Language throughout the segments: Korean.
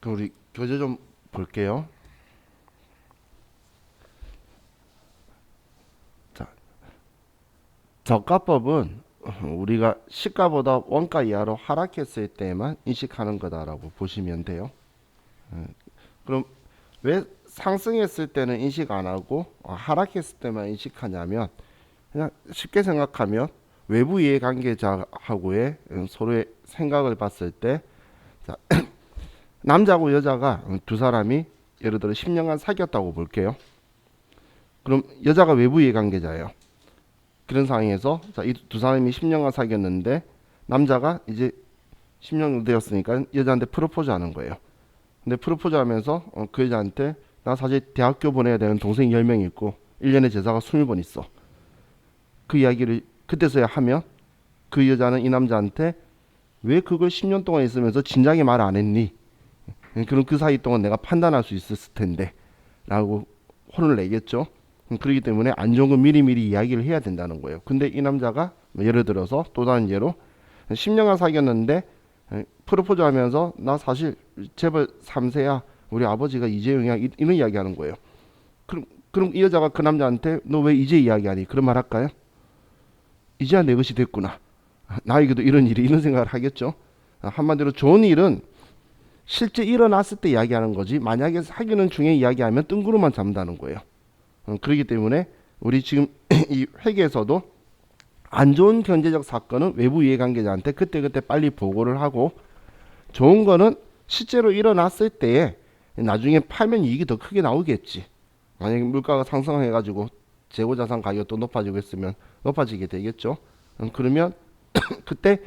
우리 교재 좀 볼게요. 자, 저가법은 우리가 시가보다 원가 이하로 하락했을 때만 인식하는 거다라고 보시면 돼요. 그럼 왜 상승했을 때는 인식 안 하고 하락했을 때만 인식하냐면, 그냥 쉽게 생각하면 외부 이해관계자하고의 서로의 생각을 봤을 때, 자, 남자고 여자가 두 사람이 예를 들어 10년간 사귀었다고 볼게요. 그럼 여자가 외부 이해관계자예요. 그런 상황에서 이 두 사람이 10년간 사귀었는데 남자가 이제 10년 정도 되었으니까 여자한테 프로포즈 하는 거예요. 근데 프로포즈 하면서 그 여자한테 나 사실 대학교 보내야 되는 동생이 10명 있고 1년에 제사가 20번 있어. 그 이야기를 그때서야 하면 그 여자는 이 남자한테 왜 그걸 10년 동안 있으면서 진작에 말 안 했니? 그럼 그 사이 동안 내가 판단할 수 있었을 텐데 라고 혼을 내겠죠. 그렇기 때문에 안 좋은 건 미리미리 이야기를 해야 된다는 거예요. 근데 이 남자가 예를 들어서 또 다른 예로 10년간 사귀었는데 프로포즈 하면서 나 사실 재벌 3세야. 우리 아버지가 이재용이야. 이런 이야기 하는 거예요. 그럼 이 여자가 그 남자한테 너 왜 이제 이야기하니? 그런 말 할까요? 이제야 내 것이 됐구나. 나에게도 이런 일이 이런 생각을 하겠죠. 한마디로 좋은 일은 실제 일어났을 때 이야기하는 거지 만약에 사귀는 중에 이야기하면 뜬구름만 잡는다는 거예요. 그렇기 때문에 우리 지금 이 회계에서도 안 좋은 경제적 사건은 외부 이해관계자한테 그때그때 빨리 보고를 하고, 좋은 거는 실제로 일어났을 때에 나중에 팔면 이익이 더 크게 나오겠지. 만약에 물가가 상승해가지고 재고자산 가격도 높아지고 있으면 높아지게 되겠죠. 그러면 그때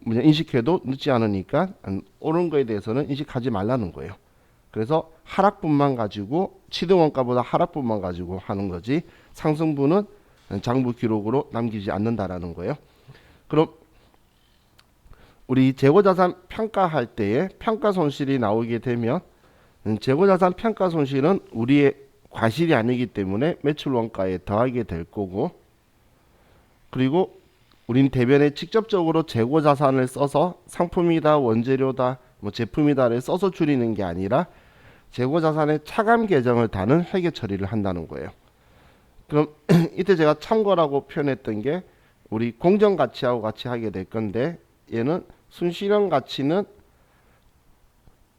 인식해도 늦지 않으니까 오른 거에 대해서는 인식하지 말라는 거예요. 그래서 하락분만 가지고 취등원가보다 하락분만 가지고 하는 거지 상승분은 장부 기록으로 남기지 않는다라는 거예요. 그럼 우리 재고자산 평가할 때에 평가 손실이 나오게 되면 재고자산 평가 손실은 우리의 과실이 아니기 때문에 매출 원가에 더하게 될 거고, 그리고 우린 대변에 직접적으로 재고자산을 써서 상품이다 원재료다 뭐 제품이다를 써서 줄이는 게 아니라 재고자산의 차감 계정을 다는 회계 처리를 한다는 거예요. 그럼 이때 제가 참고라고 표현했던 게 우리 공정가치하고 같이 하게 될 건데, 얘는 순실현 가치는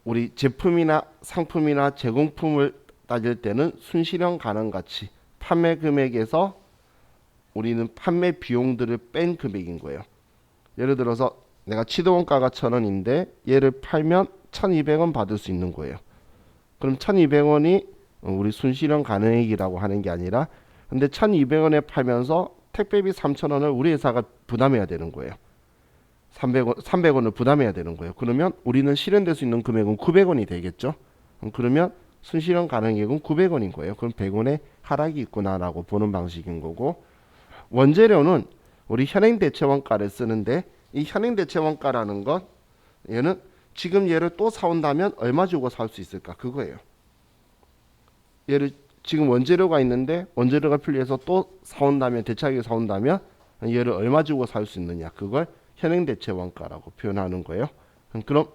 우리 제품이나 상품이나 제공품을 따질 때는 순실현 가능가치, 판매 금액에서 우리는 판매 비용들을 뺀 금액인 거예요. 예를 들어서 내가 취득원가가 1,000원인데 얘를 팔면 1,200원 받을 수 있는 거예요. 그럼 1,200원이 우리 순실현 가능액이라고 하는 게 아니라, 근데 1,200원에 팔면서 택배비 3,000원을 우리 회사가 부담해야 되는 거예요. 300원을 부담해야 되는 거예요. 그러면 우리는 실현될 수 있는 금액은 900원이 되겠죠. 그러면 순실현 가능액은 900원인 거예요. 그럼 100원의 하락이 있구나라고 보는 방식인 거고, 원재료는 우리 현행대체원가를 쓰는데, 이 현행대체원가라는 건 얘는 지금 얘를 또 사온다면 얼마 주고 살 수 있을까 그거예요. 얘를 지금 원재료가 있는데 원재료가 필요해서 또 사온다면, 대체하게 사온다면 얘를 얼마 주고 살 수 있느냐, 그걸 현행대체원가라고 표현하는 거예요. 그럼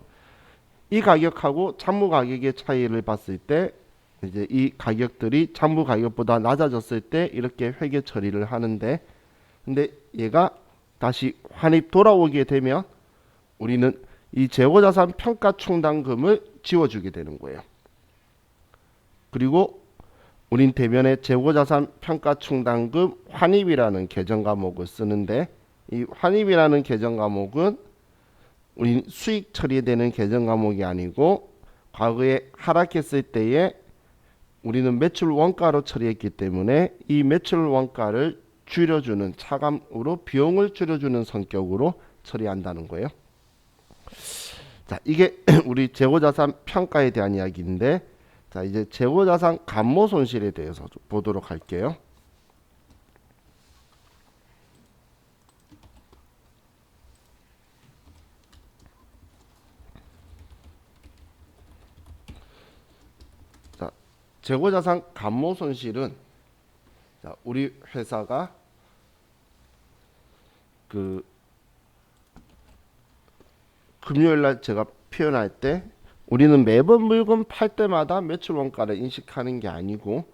이 가격하고 참무 가격의 차이를 봤을 때 이제 이 가격들이 참무 가격보다 낮아졌을 때 이렇게 회계 처리를 하는데, 근데 얘가 다시 환입 돌아오게 되면 우리는 이 재고자산 평가 충당금을 지워주게 되는 거예요. 그리고 우린 대변에 재고자산 평가 충당금 환입이라는 계정 과목을 쓰는데, 이 환입이라는 계정 과목은 우린 수익 처리되는 계정 과목이 아니고 과거에 하락했을 때에 우리는 매출 원가로 처리했기 때문에 이 매출 원가를 줄여주는, 차감으로 비용을 줄여주는 성격으로 처리한다는 거예요. 자, 이게 우리 재고자산 평가에 대한 이야기인데, 자, 이제 재고자산 감모 손실에 대해서 보도록 할게요. 자, 재고자산 감모 손실은, 자, 우리 회사가 그 금요일 날 제가 표현할 때 우리는 매번 물건 팔 때마다 매출 원가를 인식하는 게 아니고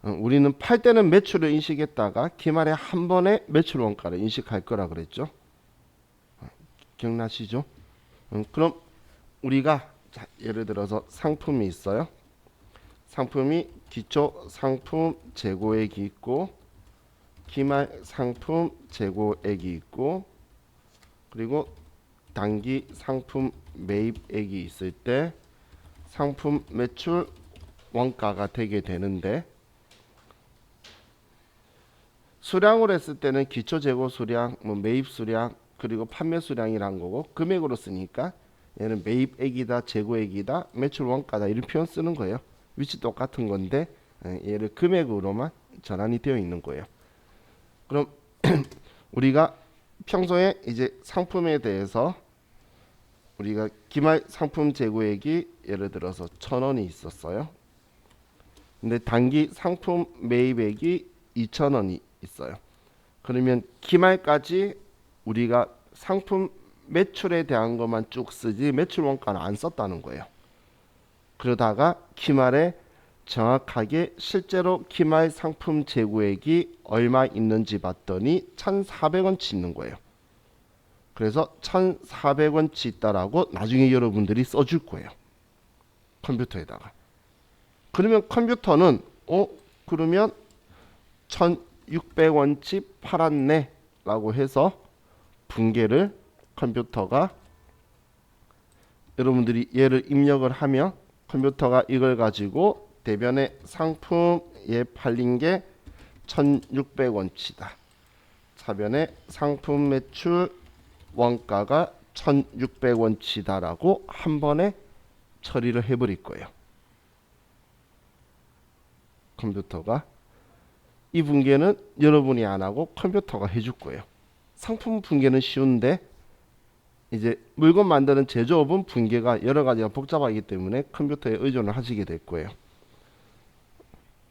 우리는 팔 때는 매출을 인식했다가 기말에 한 번에 매출 원가를 인식할 거라 그랬죠. 기억나시죠? 그럼 우리가 자, 예를 들어서 상품이 있어요. 상품이 기초 상품 재고액이 있고 기말 상품 재고액이 있고 그리고 단기 상품 매입액이 있을 때 상품 매출 원가가 되게 되는데 수량으로 했을 때는 기초 재고 수량, 뭐 매입 수량, 그리고 판매 수량이란 거고 금액으로 쓰니까 얘는 매입액이다, 재고액이다, 매출 원가다 이런 표현 쓰는 거예요. 위치 똑같은 건데 얘를 금액으로만 전환이 되어 있는 거예요. 그럼 우리가 평소에 이제 상품에 대해서 우리가 기말 상품 재고액이 예를 들어서 1,000원이 있었어요. 근데 단기 상품 매입액이 2,000원이 있어요. 그러면 기말까지 우리가 상품 매출에 대한 것만 쭉 쓰지 매출 원가는 안 썼다는 거예요. 그러다가 기말에 정확하게 실제로 기말 상품 재고액이 얼마 있는지 봤더니 1,400원치 있는 거예요. 그래서 1,400원치 있다라고 나중에 여러분들이 써줄 거예요. 컴퓨터에다가. 그러면 컴퓨터는 그러면 1,600원치 팔았네 라고 해서 분계를 컴퓨터가 여러분들이 얘를 입력을 하면 컴퓨터가 이걸 가지고 대변의 상품에 팔린 게 1,600원치다. 차변의 상품 매출 원가가 1,600원치다라고 한 번에 처리를 해버릴 거예요. 컴퓨터가. 이 분계는 여러분이 안 하고 컴퓨터가 해줄 거예요. 상품 분계는 쉬운데 이제 물건 만드는 제조업은 분계가 여러 가지가 복잡하기 때문에 컴퓨터에 의존을 하시게 될 거예요.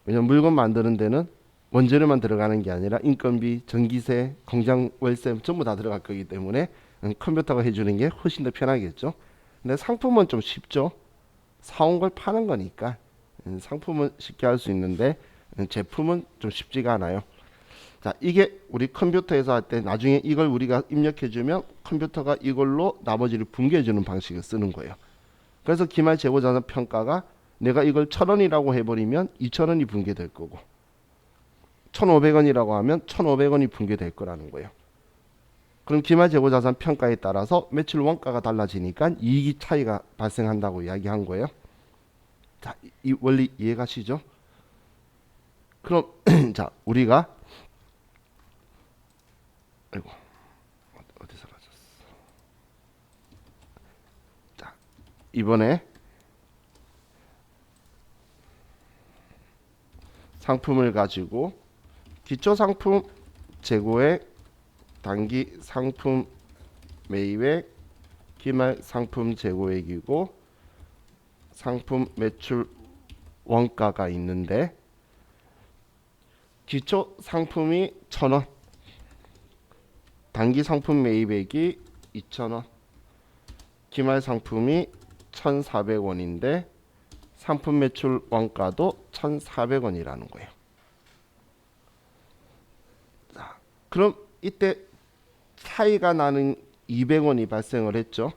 왜냐면 물건 만드는 데는 원재료만 들어가는 게 아니라 인건비, 전기세, 공장 월세 전부 다 들어갈 거기 때문에 컴퓨터가 해주는 게 훨씬 더 편하겠죠. 근데 상품은 좀 쉽죠. 사온 걸 파는 거니까 상품은 쉽게 할 수 있는데 제품은 좀 쉽지가 않아요. 자, 이게 우리 컴퓨터에서 할 때 나중에 이걸 우리가 입력해주면 컴퓨터가 이걸로 나머지를 분개해주는 방식을 쓰는 거예요. 그래서 기말 재고자산 평가가 내가 이걸 1,000원이라고 해버리면 2,000원이 분개될 거고 1,500원이라고 하면 1,500원이 분개될 거라는 거예요. 그럼 기말 재고자산 평가에 따라서 매출 원가가 달라지니까 이익이 차이가 발생한다고 이야기한 거예요. 자, 이 원리 이해가시죠? 그럼 자, 우리가 아이고 어디 사라졌어. 자, 이번에 상품을 가지고 기초 상품 재고액, 단기 상품 매입액, 기말 상품 재고액이고 상품 매출 원가가 있는데 기초 상품이 1,000원, 단기 상품 매입액이 2,000원, 기말 상품이 1,400원인데 상품 매출 원가도 1,400원이라는 거예요. 자, 그럼 이때 차이가 나는 200원이 발생을 했죠.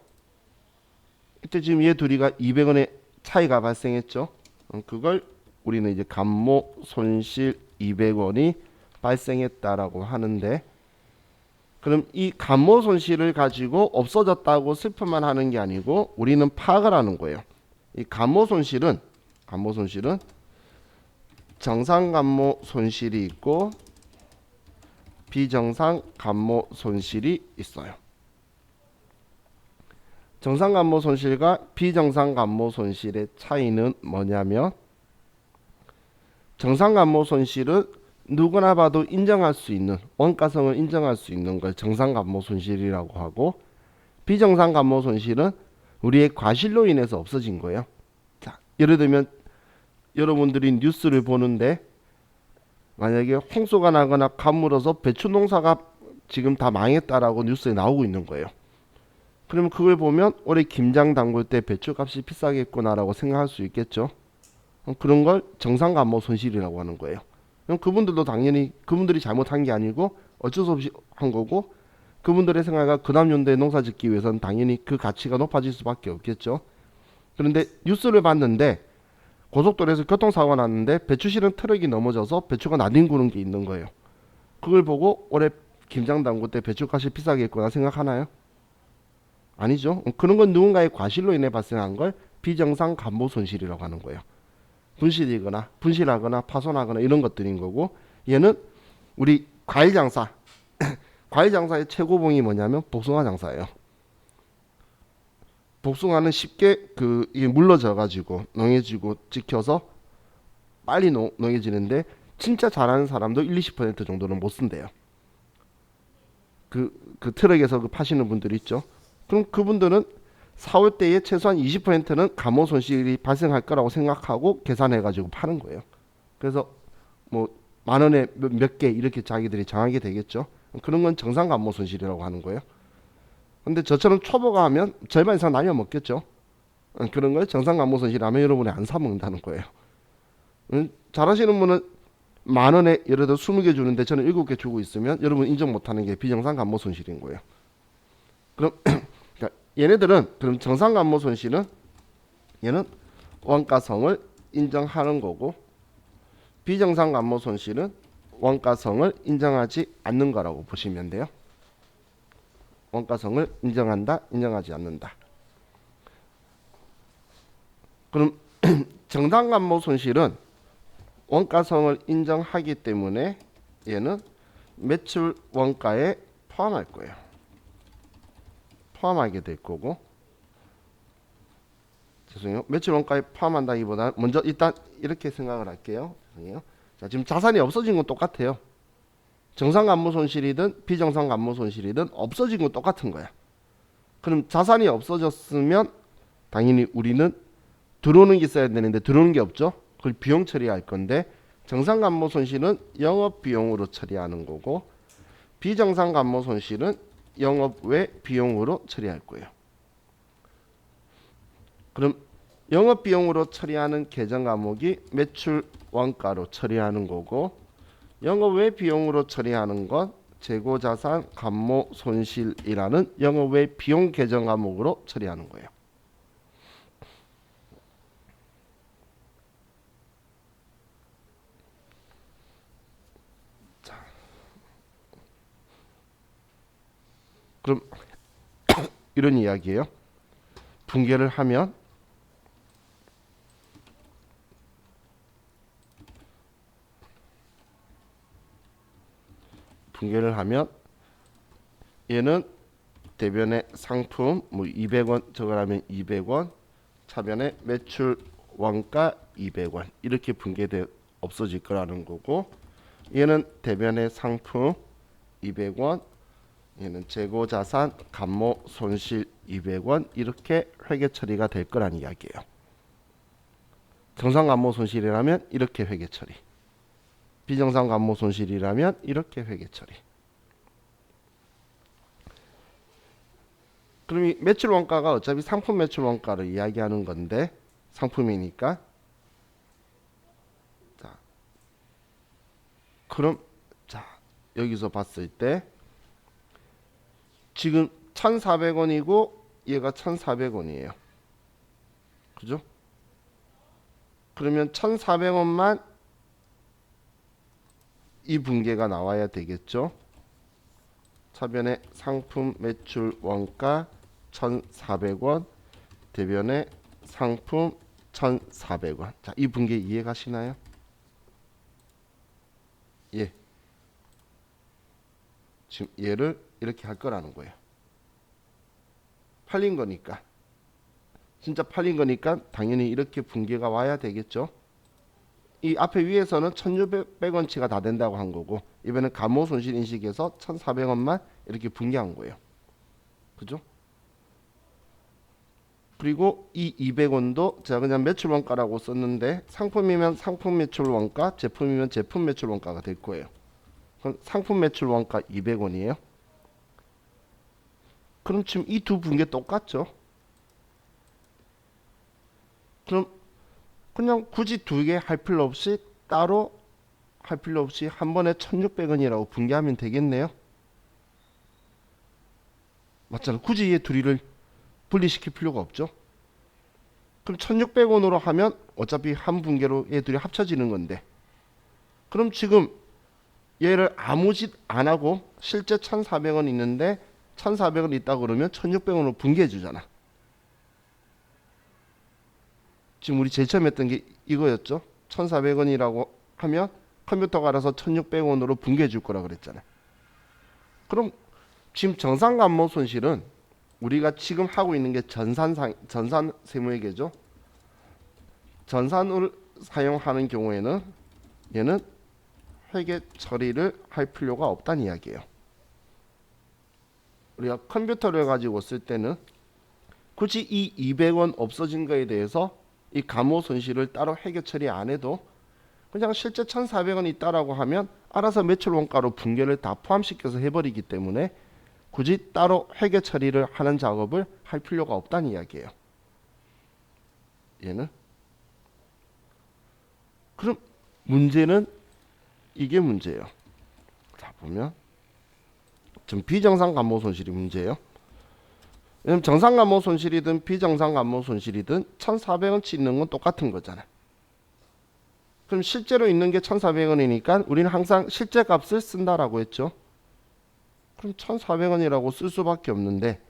이때 지금 얘 둘이가 200원의 차이가 발생했죠. 그걸 우리는 이제 감모 손실 200원이 발생했다라고 하는데 그럼 이 감모 손실을 가지고 없어졌다고 슬픔만 하는 게 아니고 우리는 파악을 하는 거예요. 이 감모 손실은 정상 감모 손실이 있고 비정상 감모 손실이 있어요. 정상 감모 손실과 비정상 감모 손실의 차이는 뭐냐면 정상 감모 손실은 누구나 봐도 인정할 수 있는 원가성을 인정할 수 있는 걸 정상 감모 손실이라고 하고 비정상 감모 손실은 우리의 과실로 인해서 없어진 거예요. 자, 예를 들면 여러분들이 뉴스를 보는데 만약에 홍수가 나거나 가물어서 배추 농사가 지금 다 망했다라고 뉴스에 나오고 있는 거예요. 그러면 그걸 보면 올해 김장 담글 때 배추값이 비싸겠구나라고 생각할 수 있겠죠. 그런 걸 정상감모 손실이라고 하는 거예요. 그럼 그분들도 당연히 그분들이 잘못한 게 아니고 어쩔 수 없이 한 거고, 그분들의 생활과 그 다음 연도에 농사 짓기 위해서는 당연히 그 가치가 높아질 수밖에 없겠죠. 그런데 뉴스를 봤는데 고속도로에서 교통사고가 났는데 배추 실은 트럭이 넘어져서 배추가 나뒹구는 게 있는 거예요. 그걸 보고 올해 김장 담글 때 배추값이 비싸겠구나 생각하나요? 아니죠. 그런 건 누군가의 과실로 인해 발생한 걸 비정상 감모 손실이라고 하는 거예요. 분실하거나 파손하거나 이런 것들인 거고, 얘는 우리 과일 장사 과일 장사의 최고봉이 뭐냐면 복숭아 장사예요. 복숭아는 쉽게 이게 물러져 가지고 농해지고 찍혀서 빨리 농해지는데, 진짜 잘하는 사람도 1, 20% 정도는 못 쓴대요. 그 트럭에서 파시는 분들 있죠. 그럼 그분들은 사올 때에 최소한 20%는 감모 손실이 발생할 거라고 생각하고 계산해 가지고 파는 거예요. 그래서 뭐 만 원에 몇 개 이렇게 자기들이 정하게 되겠죠. 그런 건 정상 감모 손실이라고 하는 거예요. 근데 저처럼 초보가 하면 절반 이상 나뉘어 먹겠죠. 그런 걸 정상 감모 손실하면 여러분이 안 사 먹는다는 거예요. 잘하시는 분은 만 원에 예를 들어 20개 주는데 저는 7개 주고 있으면 여러분 인정 못하는 게 비정상 감모 손실인 거예요. 그럼 그러니까 얘네들은, 그럼 정상 감모 손실은 얘는 원가성을 인정하는 거고, 비정상 감모 손실은 원가성을 인정하지 않는 거라고 보시면 돼요. 원가성을 인정한다, 인정하지 않는다. 그럼 정상 감모 손실은 원가성을 인정하기 때문에 얘는 매출 원가에 포함할 거예요. 포함하게 될 거고, 죄송해요. 매출 원가에 포함한다기보다 먼저 일단 이렇게 생각을 할게요. 죄송해요. 자, 지금 자산이 없어진 건 똑같아요. 정상 감모 손실이든 비정상 감모 손실이든 없어진 건 똑같은 거야. 그럼 자산이 없어졌으면 당연히 우리는 들어오는 게 있어야 되는데 들어오는 게 없죠. 그걸 비용 처리할 건데, 정상 감모 손실은 영업 비용으로 처리하는 거고, 비정상 감모 손실은 영업 외 비용으로 처리할 거예요. 그럼 영업 비용으로 처리하는 계정 과목이 매출 원가로 처리하는 거고, 영업 외 비용으로 처리하는 건 재고자산 감모 손실이라는 영업 외 비용 계정 과목으로 처리하는 거예요. 자, 그럼 이런 이야기예요. 분개를 하면 얘는 대변의 상품 뭐 200원 적어라면 200원, 차변의 매출 원가 200원 이렇게 분개돼 없어질 거라는 거고, 얘는 대변의 상품 200원, 얘는 재고자산 감모 손실 200원 이렇게 회계 처리가 될 거란 이야기예요. 정상 감모 손실이라면 이렇게 회계 처리, 비정상 감모 손실이라면 이렇게 회계 처리. 그럼 이 매출 원가가 어차피 상품 매출 원가를 이야기하는 건데, 상품이니까. 자, 그럼 자, 여기서 봤을 때 지금 1,400원이고 얘가 1,400원이에요. 그죠? 그러면 1,400원만 이 분계가 나와야 되겠죠. 차변의 상품 매출 원가 1,400원, 대변의 상품 1,400원. 자, 이 분계 이해가시나요? 예. 지금 얘를 이렇게 할 거라는 거예요. 팔린 거니까. 진짜 팔린 거니까 당연히 이렇게 분계가 와야 되겠죠. 이 앞에 위에서는 1,600원치가 다 된다고 한 거고, 이번엔 감모 손실 인식에서 1,400원만 이렇게 분개한 거예요. 그죠? 그리고 이 200원도 제가 그냥 매출 원가라고 썼는데, 상품이면 상품 매출 원가, 제품이면 제품 매출 원가가 될 거예요. 그럼 상품 매출 원가 200원이에요. 그럼 지금 이 두 붕괴 똑같죠? 그럼 그냥 굳이 두 개 할 필요 없이 따로 할 필요 없이 한 번에 1600원이라고 분개하면 되겠네요. 맞잖아. 굳이 얘 둘이를 분리시킬 필요가 없죠. 그럼 1600원으로 하면 어차피 한 분개로 얘 둘이 합쳐지는 건데, 그럼 지금 얘를 아무 짓 안 하고 실제 1400원 있는데 1400원 있다 그러면 1600원으로 분개해 주잖아. 지금 우리 제일 처음 했던 게 이거였죠. 1400원이라고 하면 컴퓨터가 알아서 1600원으로 분개해 줄 거라 그랬잖아요. 그럼 지금 정상감모 손실은 우리가 지금 하고 있는 게 전산 세무회계죠. 전산을 사용하는 경우에는 얘는 회계 처리를 할 필요가 없다는 이야기예요. 우리가 컴퓨터를 가지고 쓸 때는 굳이 이 200원 없어진 거에 대해서 이 감모 손실을 따로 회계 처리 안 해도 그냥 실제 1400원 있다라고 하면 알아서 매출 원가로 분개를 다 포함시켜서 해버리기 때문에 굳이 따로 회계 처리를 하는 작업을 할 필요가 없다는 이야기예요. 얘는 그럼 문제는 이게 문제예요. 자 보면 좀 비정상 감모 손실이 문제예요. 왜냐면 정상 감모 손실이든 비정상 감모 손실이든 1400원치 있는 건 똑같은 거잖아. 그럼 실제로 있는 게 1400원이니까 우리는 항상 실제 값을 쓴다라고 했죠. 그럼 1400원이라고 쓸 수밖에 없는데,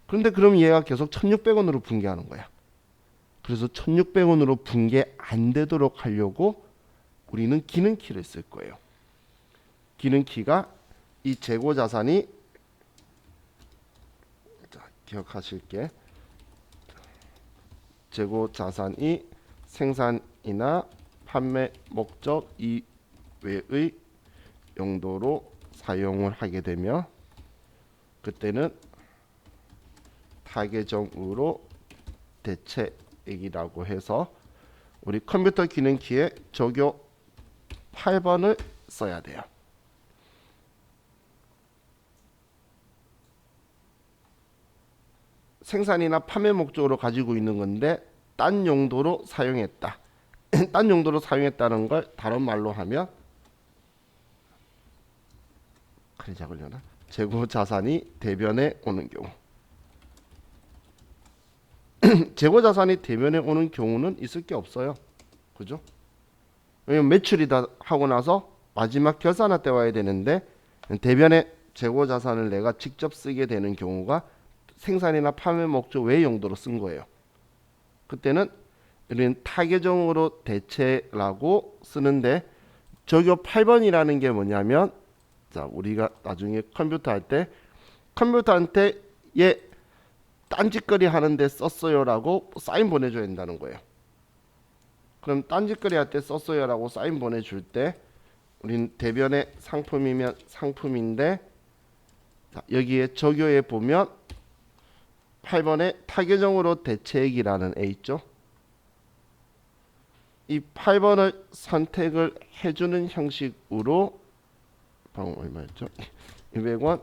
그런데 그럼 얘가 계속 1600원으로 분개하는 거야. 그래서 1600원으로 분개 안 되도록 하려고 우리는 기능키를 쓸 거예요. 기능키가 이 재고 자산이, 자, 기억하실게. 재고 자산이 생산이나 판매 목적 이외의 용도로 사용을 하게 되면 그때는 타계정으로 대체액이라고 해서 우리 컴퓨터 기능키에 조교 8번을 써야 돼요. 생산이나 판매 목적으로 가지고 있는 건데 딴 용도로 사용했다. 딴 용도로 사용했다는 걸 다른 말로 하면 칼이 작으려나? 재고 자산이 대변에 오는 경우. 재고 자산이 대변에 오는 경우는 있을 게 없어요. 그죠? 왜냐면 매출이 다 하고 나서 마지막 결산할 때 와야 되는데 대변에 재고 자산을 내가 직접 쓰게 되는 경우가 생산이나 판매 목적 외 용도로 쓴 거예요. 그때는 우리는 타계정으로 대체라고 쓰는데 적요 8번이라는 게 뭐냐면, 자 우리가 나중에 컴퓨터 할 때 컴퓨터한테 얘 딴짓거리 하는데 썼어요라고 사인 보내줘야 된다는 거예요. 그럼 딴짓거리 할 때 썼어요라고 사인 보내줄 때 우리는 대변의 상품이면 상품인데, 자, 여기에 적요에 보면 8번에 타계정으로 대체액이라는 애 있죠. 이 8번을 선택을 해주는 형식으로 방금 얼마였죠? 200원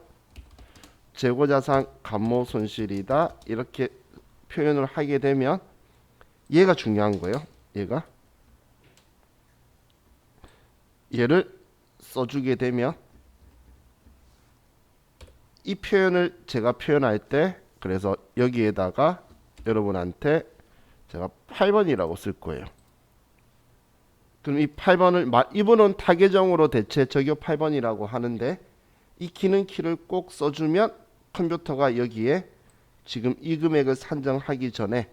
재고자산 감모 손실이다 이렇게 표현을 하게 되면 얘가 중요한 거예요. 얘를 써주게 되면 이 표현을 제가 표현할 때, 그래서 여기에다가 여러분한테 제가 8번이라고 쓸 거예요. 그럼 이 8번을 이분은 타계정으로 대체 적요 8번이라고 하는데 이 기능키를 꼭 써주면 컴퓨터가 여기에 지금 이 금액을 산정하기 전에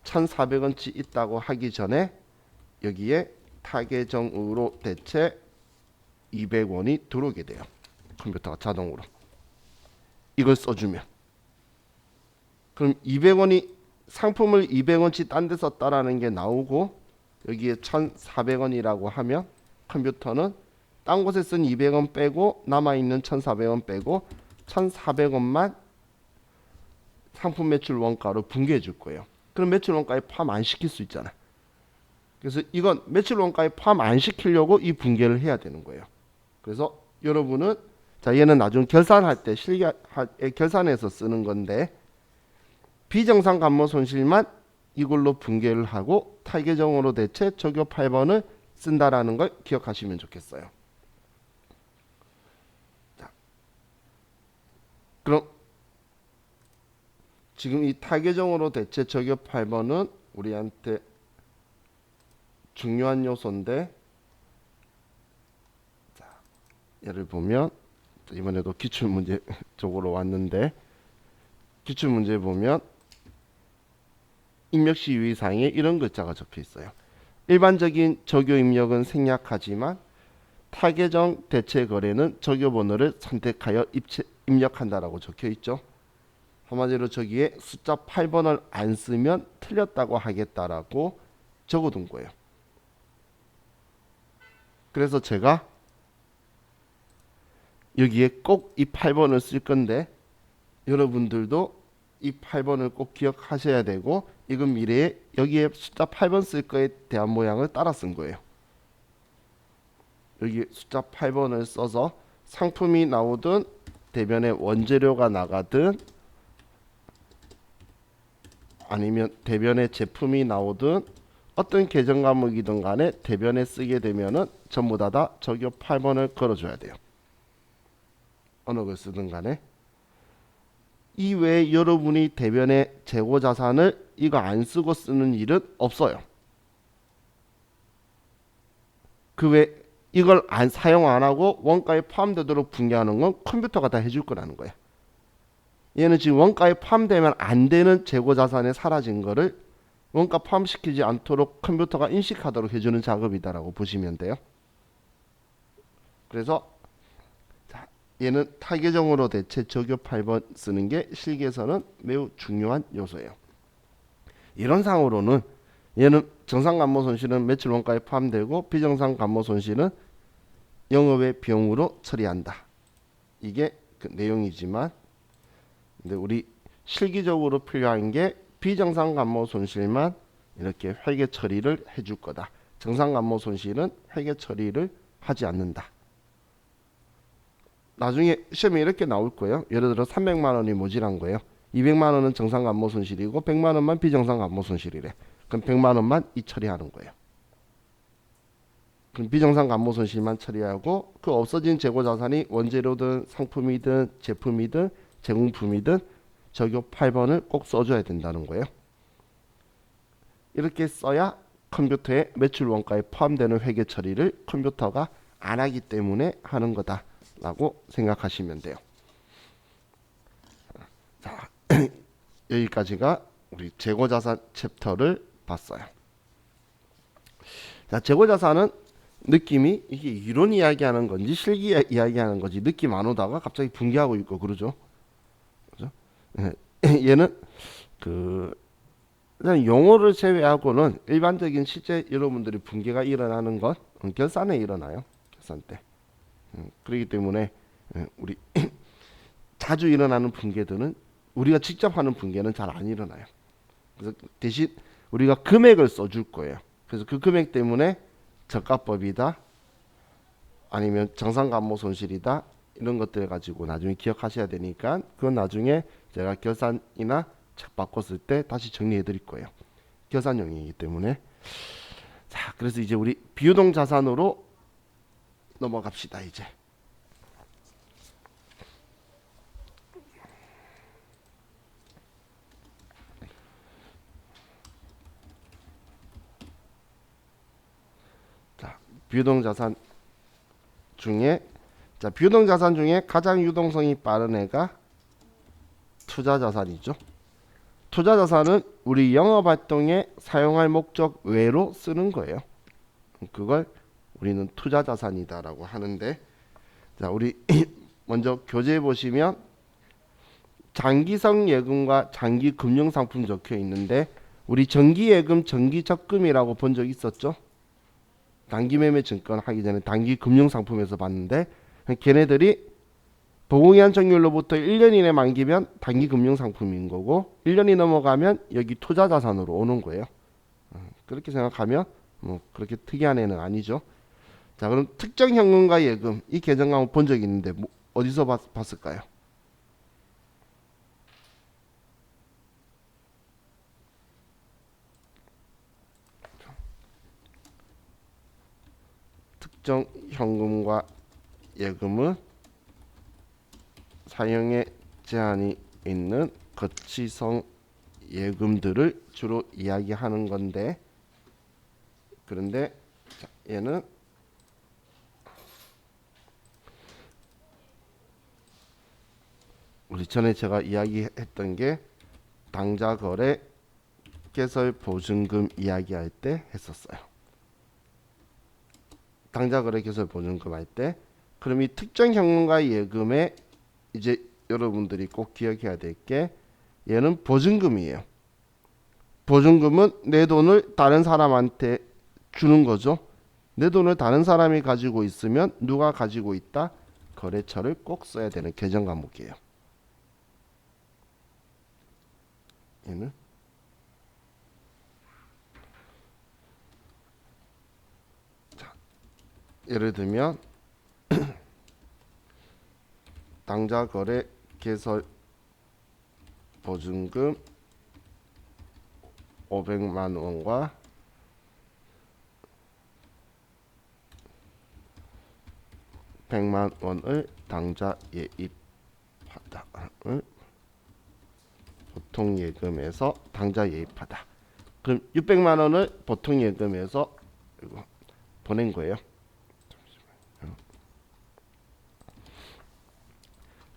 1400원치 있다고 하기 전에 여기에 타계정으로 대체 200원이 들어오게 돼요. 컴퓨터가 자동으로 이걸 써주면. 그럼 200원이 상품을 200원치 딴 데 썼다라는 게 나오고 여기에 1400원이라고 하면 컴퓨터는 딴 곳에 쓴 200원 빼고 남아있는 1400원 빼고 1400원만 상품 매출 원가로 분개해 줄 거예요. 그럼 매출 원가에 포함 안 시킬 수 있잖아. 그래서 이건 매출 원가에 포함 안 시키려고 이 분개를 해야 되는 거예요. 그래서 여러분은 자, 얘는 나중 결산할 때 결산해서 쓰는 건데 비정상 감모 손실만 이걸로 분개를 하고 타계정으로 대체 적요 8번을 쓴다라는 걸 기억하시면 좋겠어요. 자, 그럼 지금 이 타계정으로 대체 적요 8번은 우리한테 중요한 요소인데, 자, 예를 보면 이번에도 기출문제 쪽으로 왔는데, 기출문제 보면 입력시 유의사항에 이런 글자가 적혀 있어요. 일반적인 적요 입력은 생략하지만 타계정 대체 거래는 적요 번호를 선택하여 입력한다라고 적혀 있죠. 한마디로 저기에 숫자 8번을 안 쓰면 틀렸다고 하겠다라고 적어둔 거예요. 그래서 제가 여기에 꼭 이 8번을 쓸 건데 여러분들도 이 8번을 꼭 기억하셔야 되고, 이건 미래에 여기에 숫자 8번 쓸 거에 대한 모양을 따라 쓴 거예요. 여기 숫자 8번을 써서 상품이 나오든 대변에 원재료가 나가든 아니면 대변에 제품이 나오든 어떤 계정 과목이든 간에 대변에 쓰게 되면은 전부 다 적요 8번을 걸어줘야 돼요. 어느 걸 쓰든 간에. 이 외에 여러분이 대변에 재고 자산을 이거 안 쓰고 쓰는 일은 없어요. 그 외 이걸 사용 안 하고 원가에 포함되도록 분개하는 건 컴퓨터가 다 해줄 거라는 거예요. 얘는 지금 원가에 포함되면 안 되는 재고 자산에 사라진 거를 원가 포함시키지 않도록 컴퓨터가 인식하도록 해주는 작업이다라고 보시면 돼요. 그래서 얘는 타계정으로 대체 적요 8번 쓰는 게 실기에서는 매우 중요한 요소예요. 이런 상으로는 얘는 정상 감모 손실은 매출 원가에 포함되고 비정상 감모 손실은 영업의 비용으로 처리한다. 이게 그 내용이지만, 근데 우리 실기적으로 필요한 게 비정상 감모 손실만 이렇게 회계 처리를 해줄 거다. 정상 감모 손실은 회계 처리를 하지 않는다. 나중에 시험에 이렇게 나올 거예요. 예를 들어 300만 원이 모자란 거예요. 200만 원은 정상 감모 손실이고 100만 원만 비정상 감모 손실이래. 그럼 100만 원만 이 처리하는 거예요. 그럼 비정상 감모 손실만 처리하고 그 없어진 재고 자산이 원재료든 상품이든 제품이든 제공품이든 적요 8번을 꼭 써줘야 된다는 거예요. 이렇게 써야 컴퓨터에 매출 원가에 포함되는 회계 처리를 컴퓨터가 안 하기 때문에 하는 거다 라고 생각하시면 돼요. 자, 여기까지가 우리 재고자산 챕터를 봤어요. 자, 재고자산은 느낌이 이게 이론 이야기하는 건지 실기 이야기하는 건지 느낌 안 오다가 갑자기 분개하고 있고 그러죠. 그죠? 얘는 그냥 용어를 제외하고는 일반적인 실제 여러분들이 분개가 일어나는 건 결산에 일어나요. 결산 때. 그렇기 때문에 우리 자주 일어나는 분개들은 우리가 직접 하는 분개는 잘 안 일어나요. 그래서 대신 우리가 금액을 써줄 거예요. 그래서 그 금액 때문에 저가법이다 아니면 정상감모 손실이다 이런 것들 가지고 나중에 기억하셔야 되니까 그건 나중에 제가 결산이나 책 바꿨을 때 다시 정리해 드릴 거예요. 결산용이기 때문에. 자, 그래서 이제 우리 비유동 자산으로 넘어갑시다. 이제 자, 비유동 자산 중에 비유동 자산 중에 가장 유동성이 빠른 애가 투자 자산이죠. 투자 자산은 우리 영업 활동에 사용할 목적 외로 쓰는 거예요. 그걸 우리는 투자 자산이다라고 하는데, 자, 우리 먼저 교재에 보시면 장기성 예금과 장기 금융 상품 적혀 있는데, 우리 정기 예금, 정기 적금이라고 본 적 있었죠? 단기 매매 증권 하기 전에 단기 금융 상품에서 봤는데, 걔네들이 보공기한 종료로부터 1년 이내 만기면 단기 금융 상품인 거고 1년이 넘어가면 여기 투자 자산으로 오는 거예요. 그렇게 생각하면 뭐 그렇게 특이한 애는 아니죠. 자, 그럼 특정 현금과 예금 이 계정 과목 본 적이 있는데 어디서 봤을까요? 특정 현금과 예금은 사용에 제한이 있는 거치성 예금들을 주로 이야기하는 건데, 그런데 자, 얘는 우리 전에 제가 이야기했던 게 당좌거래 개설 보증금 이야기할 때 했었어요. 당좌거래 개설 보증금 할 때, 그럼 이 특정 현금과 예금에 이제 여러분들이 꼭 기억해야 될 게 얘는 보증금이에요. 보증금은 내 돈을 다른 사람한테 주는 거죠. 내 돈을 다른 사람이 가지고 있으면 누가 가지고 있다? 거래처를 꼭 써야 되는 계정 과목이에요. 얘는 자, 예를 들면 당좌거래 개설 보증금 500만 원과 100만 원을 당좌 예입하다. 보통 예금에서 당좌 예입하다. 그럼 600만 원을 보통 예금에서 보낸 거예요.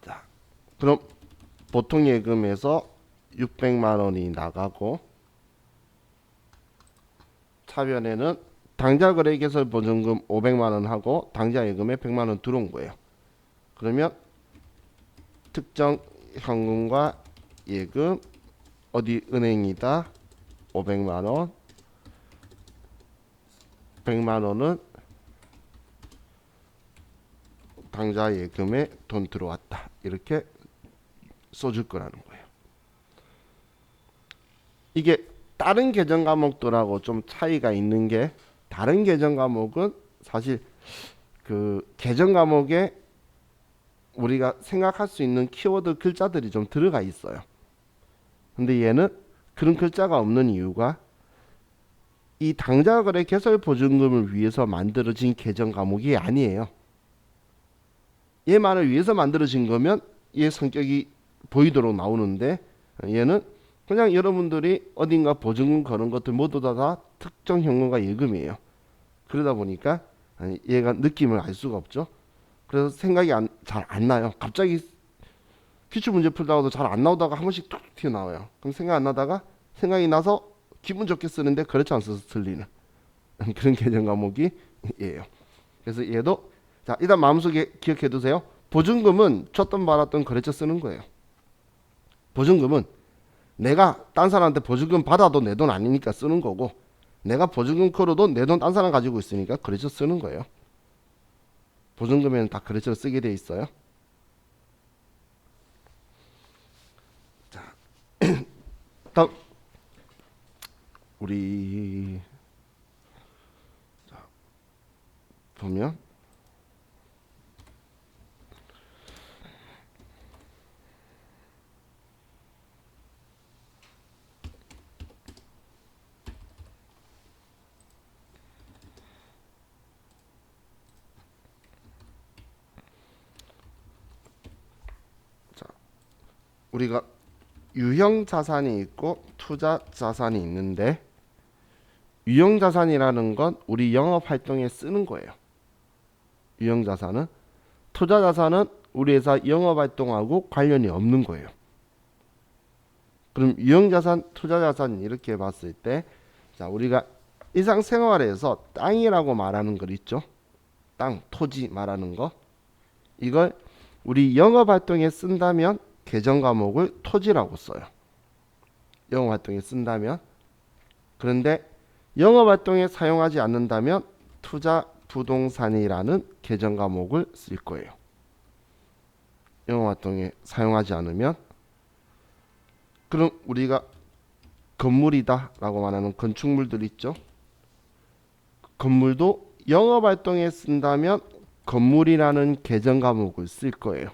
자, 그럼 보통 예금에서 600만 원이 나가고 차변에는 당좌 거래 개설 보증금 500만 원 하고 당좌 예금에 100만 원 들어온 거예요. 그러면 특정 현금과 예금 어디 은행이다 500만 원, 100만 원은 당좌 예금에 돈 들어왔다. 이렇게 써줄 거라는 거예요. 이게 다른 계정 과목들하고 좀 차이가 있는 게, 다른 계정 과목은 사실 그 계정 과목에 우리가 생각할 수 있는 키워드 글자들이 좀 들어가 있어요. 근데 얘는 그런 글자가 없는 이유가 이 당좌거래 개설 보증금을 위해서 만들어진 계정 과목이 아니에요. 얘만을 위해서 만들어진 거면 얘 성격이 보이도록 나오는데, 얘는 그냥 여러분들이 어딘가 보증금 거는 것들 모두 다 특정 현금과 예금이에요. 그러다 보니까 얘가 느낌을 알 수가 없죠. 그래서 생각이 잘 안 나요. 갑자기 기출 문제 풀다가도 잘 안 나오다가 한 번씩 툭툭 튀어나와요. 그럼 생각 안 나다가 생각이 나서 기분 좋게 쓰는데 거래처 안 써서 틀리는 그런 계정 과목이 얘예요. 그래서 얘도 자, 일단 마음속에 기억해 두세요. 보증금은 줬던 받았던 거래처 쓰는 거예요. 보증금은 내가 딴 사람한테 보증금 받아도 내 돈 아니니까 쓰는 거고, 내가 보증금 걸어도 내 돈 딴 사람 가지고 있으니까 거래처 쓰는 거예요. 보증금에는 다 거래처 쓰게 돼 있어요. 자, 다음 우리 자, 보면 우리가 유형 자산이 있고 투자 자산이 있는데, 유형 자산이라는 건 우리 영업 활동에 쓰는 거예요. 유형 자산은, 투자 자산은 우리 회사 영업 활동하고 관련이 없는 거예요. 그럼 유형 자산, 투자 자산 이렇게 봤을 때, 자, 우리가 일상생활에서 땅이라고 말하는 거 있죠? 땅, 토지 말하는 거. 이걸 우리 영업 활동에 쓴다면 계정 과목을 토지라고 써요. 영업 활동에 쓴다면. 그런데 영업 활동에 사용하지 않는다면 투자 부동산이라는 계정 과목을 쓸 거예요. 영업 활동에 사용하지 않으면. 그럼 우리가 건물이다 라고 말하는 건축물들 있죠. 건물도 영업 활동에 쓴다면 건물이라는 계정 과목을 쓸 거예요.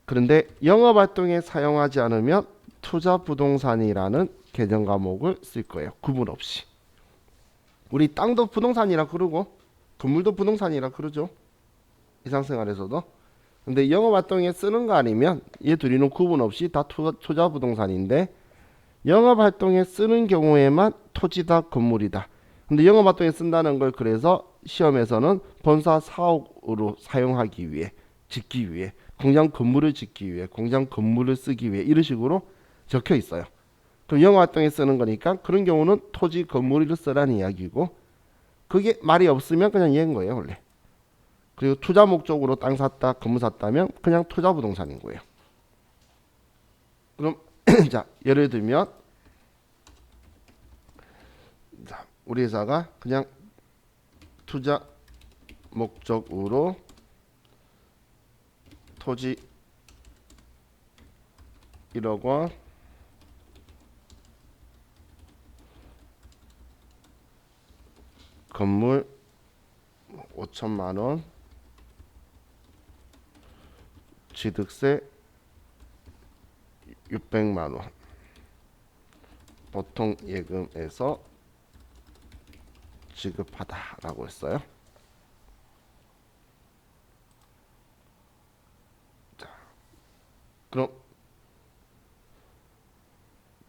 그런데 영업활동에 사용하지 않으면 투자부동산이라는 계정 과목을 쓸 거예요. 구분 없이. 우리 땅도 부동산이라 그러고 건물도 부동산이라 그러죠. 일상생활에서도. 근데 영업활동에 쓰는 거 아니면 얘 둘이는 구분 없이 다 투자부동산인데 영업활동에 쓰는 경우에만 토지다 건물이다. 근데 영업활동에 쓴다는 걸 그래서 시험에서는 본사 사옥으로 사용하기 위해 짓기 위해 공장 건물을 짓기 위해 공장 건물을 쓰기 위해 이런 식으로 적혀 있어요. 그럼 영업활동에 쓰는 거니까 그런 경우는 토지 건물을 쓰라는 이야기고 그게 말이 없으면 그냥 얘인 거예요 원래. 그리고 투자 목적으로 땅 샀다 건물 샀다면 그냥 투자 부동산인 거예요. 그럼 자 예를 들면 자, 우리 회사가 그냥 투자 목적으로 토지 1억 원 건물 5천만 원 취득세 600만 원 보통 예금에서 지급하다라고 했어요. 자, 그럼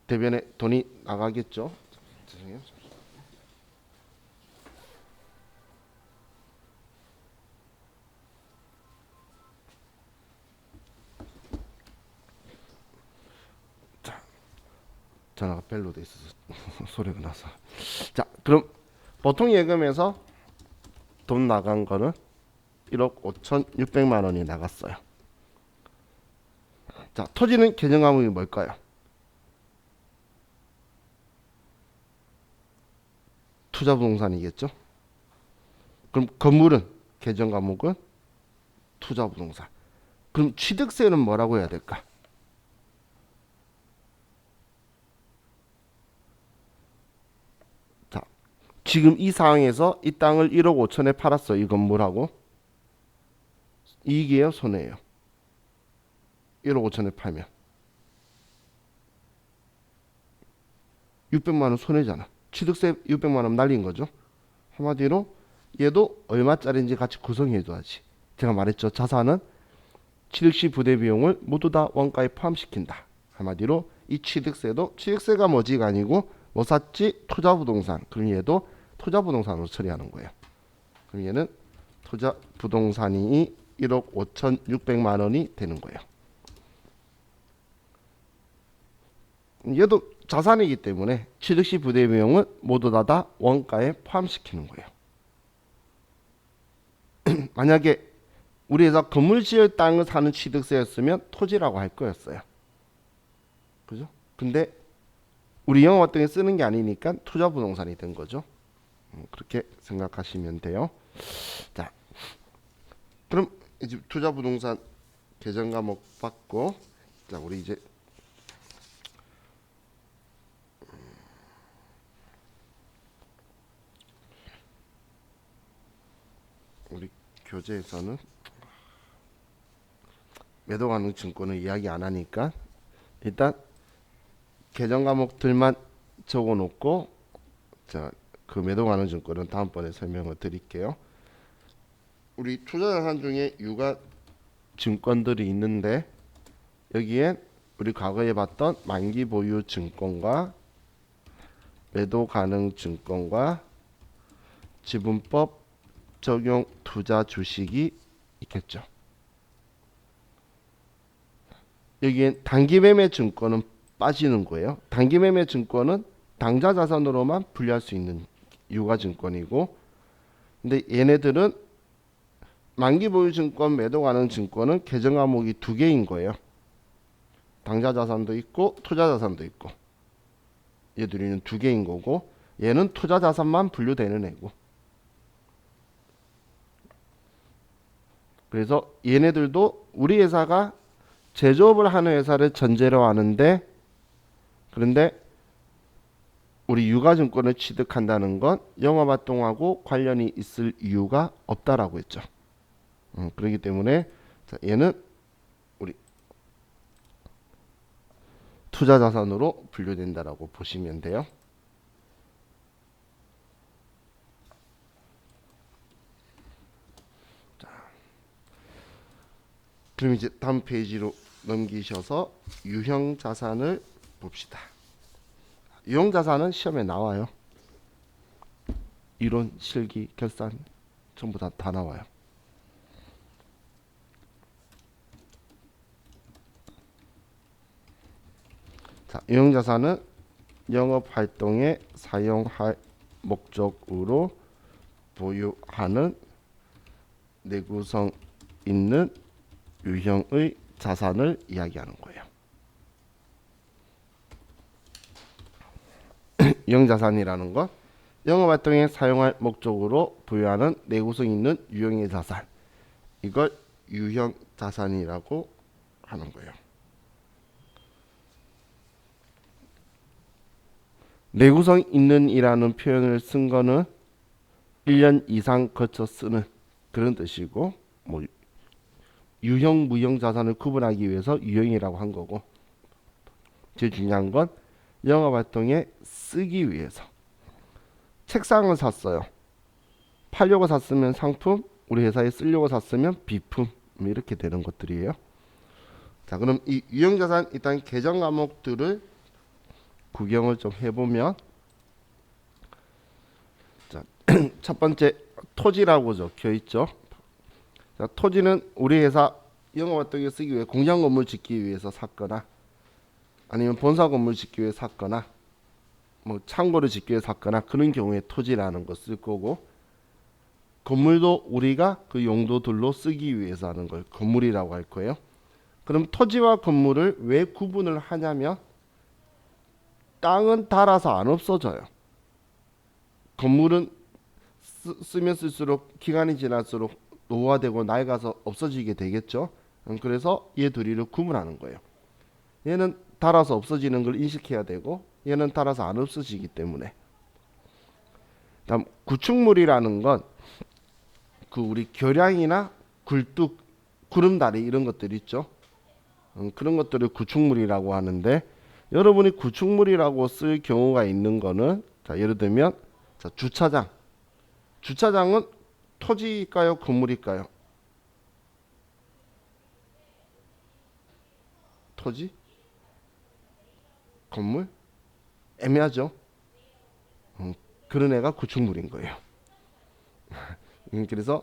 대변에 돈이 나가겠죠? 죄송해요. 전화가 벨로 돼 있어서 소리가 나서. 자, 그럼 보통 예금에서 돈 나간 거는 1억 5,600만 원이 나갔어요. 자, 토지는 계정 과목이 뭘까요? 투자 부동산이겠죠? 그럼 건물은 계정 과목은 투자 부동산. 그럼 취득세는 뭐라고 해야 될까? 자, 지금 이 상황에서 이 땅을 1억 5천에 팔았어. 이 건물하고. 이익이에요, 손해예요? 1억 5천에 팔면 600만 원 손해잖아. 취득세 600만 원 날린 거죠. 한마디로 얘도 얼마짜리인지 같이 구성해 줘야지. 제가 말했죠. 자산은 취득 시 부대 비용을 모두 다 원가에 포함시킨다. 한마디로 이 취득세도 취득세가 뭐지가 아니고 뭐 샀지? 투자부동산. 그럼 얘도 투자부동산으로 처리하는 거예요. 그럼 얘는 투자부동산이 1억 5,600만 원이 되는 거예요. 얘도 자산이기 때문에 취득 시 부대 비용은 모두 다 원가에 포함시키는 거예요. 만약에 우리 회사 건물 지을 땅을 사는 취득세였으면 토지라고 할 거였어요. 그죠? 근데 우리 영업활동에 쓰는 게 아니니까 투자 부동산이 된 거죠. 그렇게 생각하시면 돼요. 자, 그럼 이제 투자 부동산 계정 과목 받고, 자, 우리 이제 우리 교재에서는 매도 가능 증권을 이야기 안 하니까 일단 계정 과목들만 적어 놓고, 자, 그 매도 가능 증권은 다음번에 설명을 드릴게요. 우리 투자자산 중에 유가 증권들이 있는데 여기엔 우리 과거에 봤던 만기 보유 증권과 매도 가능 증권과 지분법 적용 투자 주식이 있겠죠. 여기엔 단기 매매 증권은 빠지는 거예요. 단기 매매 증권은 당좌 자산으로만 분류할 수 있는 유가 증권이고, 근데 얘네들은 만기 보유 증권, 매도 가능 증권은 계정 과목이 두 개인 거예요. 당좌 자산도 있고 투자 자산도 있고. 얘들이는 두 개인 거고, 얘는 투자 자산만 분류되는 애고. 그래서 얘네들도 우리 회사가 제조업을 하는 회사를 전제로 하는데, 그런데 우리 유가증권을 취득한다는 건 영업활동하고 관련이 있을 이유가 없다라고 했죠. 그렇기 때문에 자, 얘는 우리 투자자산으로 분류된다라고 보시면 돼요. 그럼 이제 다음 페이지로 넘기셔서 유형자산을 봅시다. 유형자산은 시험에 나와요. 이론, 실기, 결산 전부 다 나와요. 자, 유형자산은 영업활동에 사용할 목적으로 보유하는 내구성 있는 유형의 자산을 이야기하는 거예요. 유형자산이라는 건 영업활동에 사용할 목적으로 부여하는 내구성 있는 유형의 자산, 이걸 유형자산이라고 하는 거예요. 내구성 있는 이라는 표현을 쓴 거는 1년 이상 거쳐 쓰는 그런 뜻이고, 뭐 유형, 무형 자산을 구분하기 위해서 유형이라고 한 거고, 제일 중요한 건 영업활동에 쓰기 위해서. 책상을 샀어요. 팔려고 샀으면 상품, 우리 회사에 쓰려고 샀으면 비품, 이렇게 되는 것들이에요. 자, 그럼 이 유형자산 일단 개정 과목들을 구경을 좀 해보면, 자, 첫 번째 토지라고 적혀 있죠. 자, 토지는 우리 회사 영업활동에 쓰기 위해 공장 건물 짓기 위해서 샀거나, 아니면 본사 건물 짓기 위해 샀거나, 뭐 창고를 짓기 위해 샀거나, 그런 경우에 토지라는 거 쓸 거고, 건물도 우리가 그 용도들로 쓰기 위해서 하는 걸 건물이라고 할 거예요. 그럼 토지와 건물을 왜 구분을 하냐면, 땅은 닳아서 안 없어져요. 건물은 쓰면 쓸수록, 기간이 지날수록 노화되고 낡아서 없어지게 되겠죠. 그래서 얘 둘이를 구분하는 거예요. 얘는 닳아서 없어지는 걸 인식해야 되고, 얘는 닳아서 안 없어지기 때문에. 다음 구축물이라는 건 그 우리 교량이나 굴뚝, 구름다리 이런 것들 있죠. 그런 것들을 구축물이라고 하는데, 여러분이 구축물이라고 쓸 경우가 있는 거는, 자, 예를 들면 자, 주차장. 주차장은 토지일까요, 건물일까요? 토지? 건물? 애매하죠. 그런 애가 구축물인 거예요. 그래서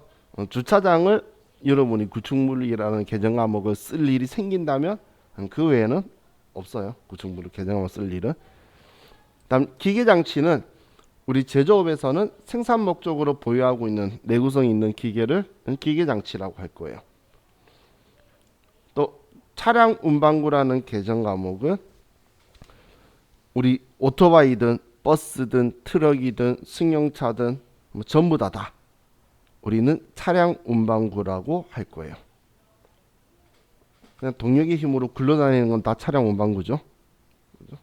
주차장을 여러분이 구축물이라는 개정 과목을 쓸 일이 생긴다면, 그 외에는 없어요. 구축물을 개정 과목 쓸 일은. 다음 기계장치는 우리 제조업에서는 생산 목적으로 보유하고 있는 내구성 있는 기계를 기계장치라고 할 거예요. 또 차량 운반구라는 개정 과목은 우리 오토바이든 버스든 트럭이든 승용차든 뭐 전부 다 우리는 차량 운반구라고 할 거예요. 그냥 동력의 힘으로 굴러다니는 건 다 차량 운반구죠. 그죠?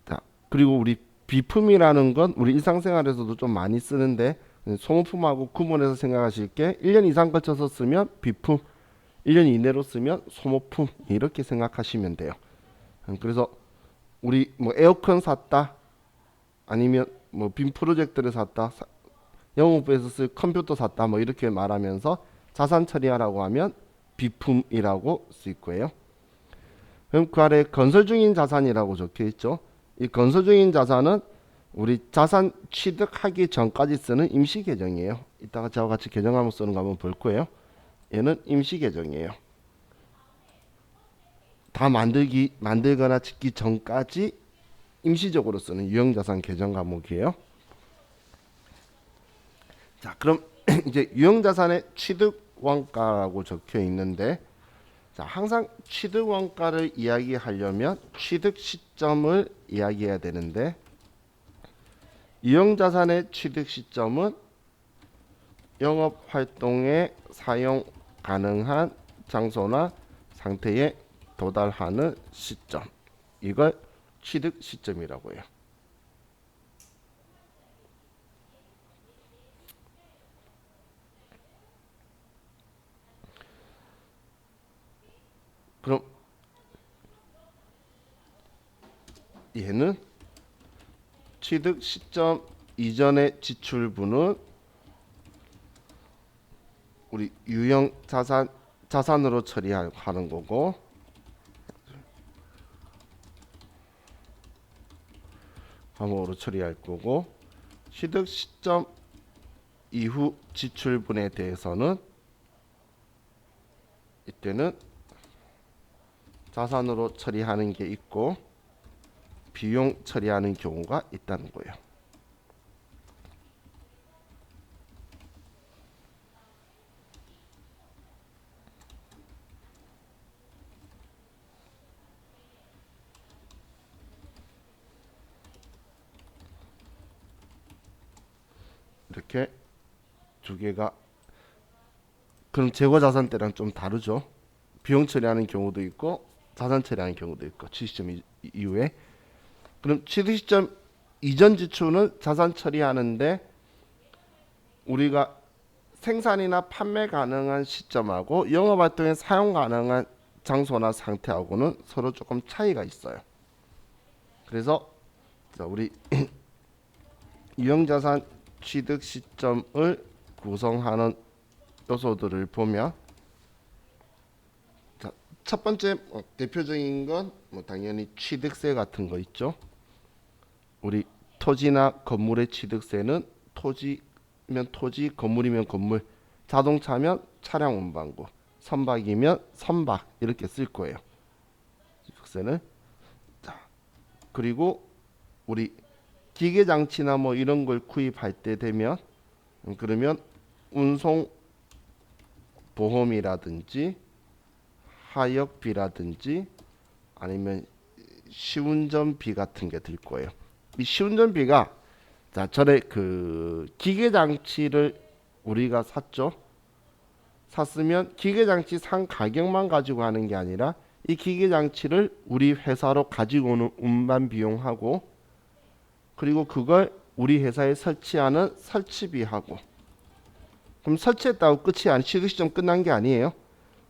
자, 그리고 우리 비품이라는 건 우리 일상생활에서도 좀 많이 쓰는데, 소모품하고 구분해서 생각하실 게 1년 이상 거쳐서 쓰면 비품, 1년 이내로 쓰면 소모품, 이렇게 생각하시면 돼요. 그래서 우리 뭐 에어컨 샀다, 아니면 뭐 빔 프로젝터를 샀다, 영업부에서 쓸 컴퓨터 샀다, 뭐 이렇게 말하면서 자산 처리하라고 하면 비품이라고 쓸 거예요. 그럼 그 아래 건설 중인 자산이라고 적혀 있죠. 이 건설 중인 자산은 우리 자산 취득하기 전까지 쓰는 임시 계정이에요. 이따가 저와 같이 계정 한번 쓰는 거 한번 볼 거예요. 얘는 임시 계정이에요. 다 만들거나 짓기 전까지 임시적으로 쓰는 유형자산 계정 과목이에요. 자, 그럼 이제 유형자산의 취득원가라고 적혀 있는데, 자, 항상 취득원가를 이야기하려면 취득 시점을 이야기해야 되는데, 유형자산의 취득 시점은 영업활동에 사용 가능한 장소나 상태에 도달하는 시점, 이걸 취득 시점이라고 해요. 그럼 얘는 취득 시점 이전의 지출분은 우리 유형 자산으로 처리하는 거고, 항목으로 처리할 거고, 취득 시점 이후 지출분에 대해서는 이때는 자산으로 처리하는 게 있고 비용 처리하는 경우가 있다는 거예요. 이렇게 두 개가, 그럼 재고자산 때랑 좀 다르죠. 비용 처리하는 경우도 있고 자산 처리하는 경우도 있고 취득시점 이후에. 그럼 취득시점 이전 지출은 자산 처리하는데 우리가 생산이나 판매 가능한 시점하고 영업활동에 사용 가능한 장소나 상태하고는 서로 조금 차이가 있어요. 그래서 우리 유형자산 취득 시점을 구성하는 요소들을 보면, 자, 첫 번째 대표적인 건 당연히 취득세 같은 거 있죠. 우리 토지나 건물의 취득세는 토지면 토지, 건물이면 건물, 자동차면 차량 운반구, 선박이면 선박 이렇게 쓸 거예요. 취득세는. 자, 그리고 우리 기계 장치나 뭐 이런 걸 구입할 때 되면 그러면 운송 보험이라든지 하역비라든지 아니면 시운전비 같은 게 들 거예요. 이 시운전비가, 자, 전에 그 기계 장치를 우리가 샀죠. 샀으면 기계 장치 산 가격만 가지고 하는 게 아니라 이 기계 장치를 우리 회사로 가지고 오는 운반 비용하고, 그리고 그걸 우리 회사에 설치하는 설치비하고, 그럼 설치했다고 끝이 아니, 취득 시점 끝난 게 아니에요.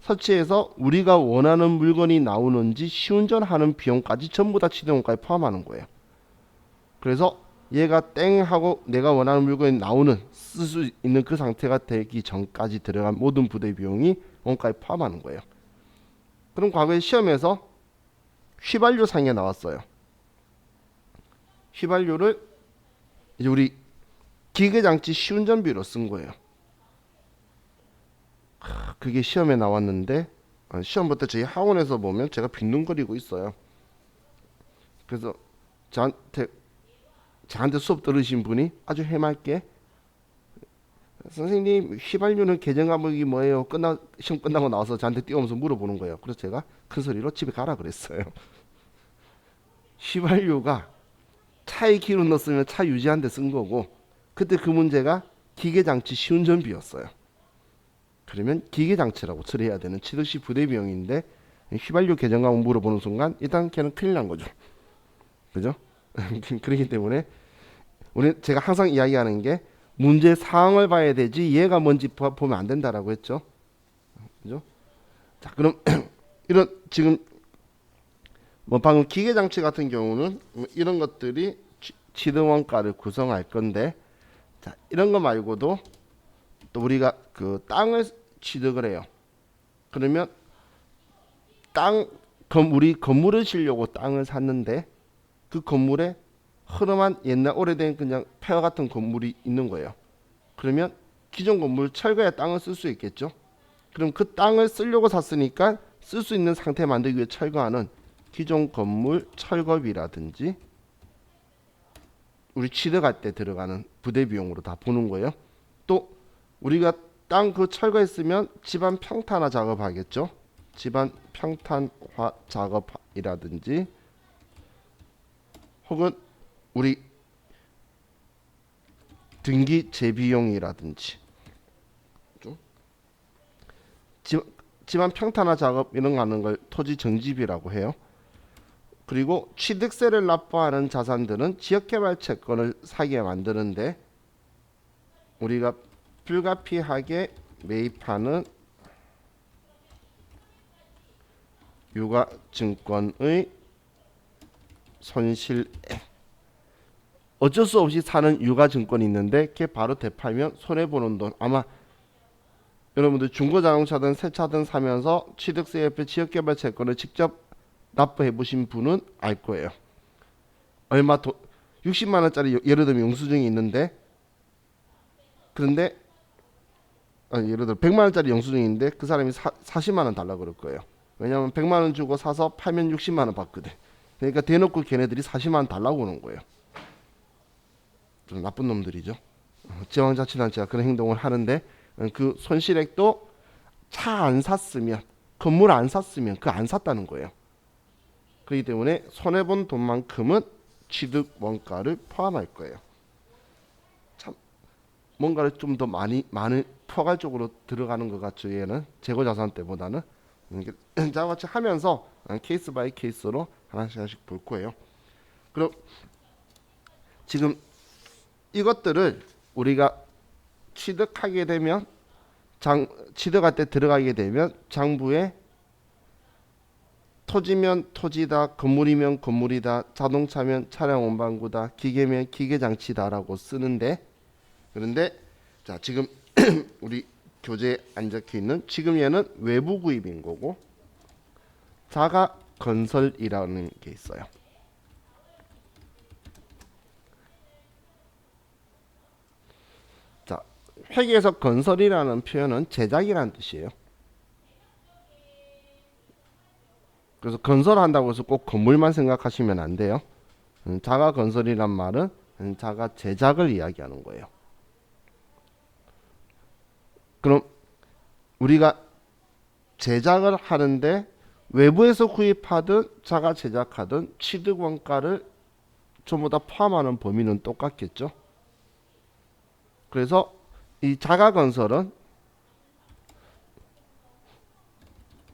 설치해서 우리가 원하는 물건이 나오는지 시운전하는 비용까지 전부 다 취득원가에 포함하는 거예요. 그래서 얘가 땡 하고 내가 원하는 물건이 나오는, 쓸 수 있는 그 상태가 되기 전까지 들어간 모든 부대 비용이 원가에 포함하는 거예요. 그럼 과거에 시험에서 휘발유 상에 나왔어요. 휘발유를 이제 우리 기계장치 시운전비로 쓴 거예요. 그게 시험에 나왔는데 시험부터 저희 학원에서 보면 제가 빈둥거리고 있어요. 그래서 저한테 수업 들으신 분이 아주 해맑게, 선생님 휘발유는 계정 과목이 뭐예요? 시험 끝나고 나와서 저한테 뛰어오면서 물어보는 거예요. 그래서 제가 큰 소리로 집에 가라 그랬어요. 휘발유가 차에 기름 넣었으면 차 유지하는 데 쓴 거고, 그때 그 문제가 기계장치 시운전비였어요. 그러면 기계장치라고 처리해야 되는 취득시 부대비용인데 휘발유 계정 과목 물어보는 순간 일단 걔는 큰일 난 거죠. 그죠? 그렇기 때문에 제가 항상 이야기하는 게 문제 사항을 봐야 되지 얘가 뭔지 보면 안 된다라고 했죠. 그죠? 자, 그럼 이런 지금 뭐 방금 기계장치 같은 경우는 이런 것들이 취득원가를 구성할 건데, 자, 이런 거 말고도 또 우리가 그 땅을 취득을 해요. 그러면 우리 건물을 지려고 땅을 샀는데 그 건물에 허름한 옛날 오래된 그냥 폐허 같은 건물이 있는 거예요. 그러면 기존 건물 철거해 땅을 쓸 수 있겠죠. 그럼 그 땅을 쓰려고 샀으니까 쓸 수 있는 상태 만들기 위해 철거하는 기존 건물 철거비라든지 우리 취득할 때 들어가는 부대 비용으로 다 보는 거예요. 또 우리가 땅 그 철거했으면 집안 평탄화 작업하겠죠. 집안 평탄화 작업이라든지 혹은 우리 등기 재비용이라든지 집안 평탄화 작업 이런 거 하는 걸 토지 정지비라고 해요. 그리고 취득세를 납부하는 자산들은 지역개발 채권을 사게 만드는데 우리가 불가피하게 매입하는 유가증권의 손실액. 어쩔 수 없이 사는 유가증권이 있는데 걔 바로 되팔면 손해보는 돈. 아마 여러분들 중고자동차든 새 차든 사면서 취득세 옆에 지역개발 채권을 직접 납부해 보신 분은 알 거예요. 얼마 60만 원짜리 예를 들면 영수증이 있는데, 그런데 예를 들어 100만 원짜리 영수증인데 그 사람이 40만 원 달라고 그럴 거예요. 왜냐하면 100만 원 주고 사서 팔면 60만 원 받거든. 그러니까 대놓고 걔네들이 40만 원 달라고 오는 거예요. 좀 나쁜 놈들이죠. 지방자치단체가 그런 행동을 하는데, 그 손실액도 차 안 샀으면, 건물 안 샀으면 그 안 샀다는 거예요. 그렇기 때문에 손해본 돈만큼은 취득 원가를 포함할 거예요. 참 뭔가를 좀 더 많은 포괄적으로 들어가는 것 같죠. 얘는 재고자산 때보다는. 자, 같이 하면서 케이스 바이 케이스로 하나씩 볼 거예요. 그럼 지금 이것들을 우리가 취득하게 되면, 취득할 때 들어가게 되면 장부에 토지면 토지다, 건물이면 건물이다, 자동차면 차량 운반구다, 기계면 기계장치다라고 쓰는데, 그런데 자, 지금 우리 교재에 안 적혀 있는, 지금 얘는 외부 구입인 거고 자가 건설이라는 게 있어요. 자, 회계에서 건설이라는 표현은 제작이라는 뜻이에요. 그래서 건설한다고 해서 꼭 건물만 생각하시면 안 돼요. 자가 건설이란 말은 자가 제작을 이야기하는 거예요. 그럼 우리가 제작을 하는데 외부에서 구입하든 자가 제작하든 취득 원가를 전부 다 포함하는 범위는 똑같겠죠. 그래서 이 자가 건설은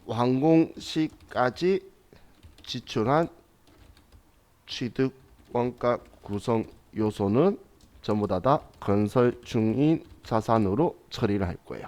완공 시까지 지출한 취득 원가 구성 요소는 전부 다 건설 중인 자산으로 처리를 할 거예요.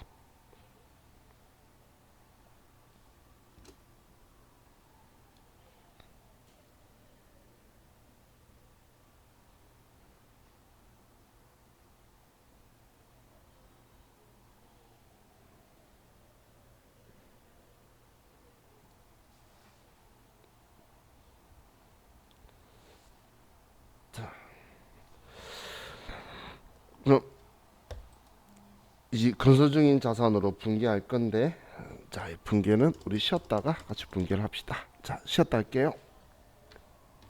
그럼 이 건설 중인 자산으로 분개할 건데, 자, 이 분개는 우리 쉬었다가 같이 분개를 합시다. 자, 쉬었다 할게요.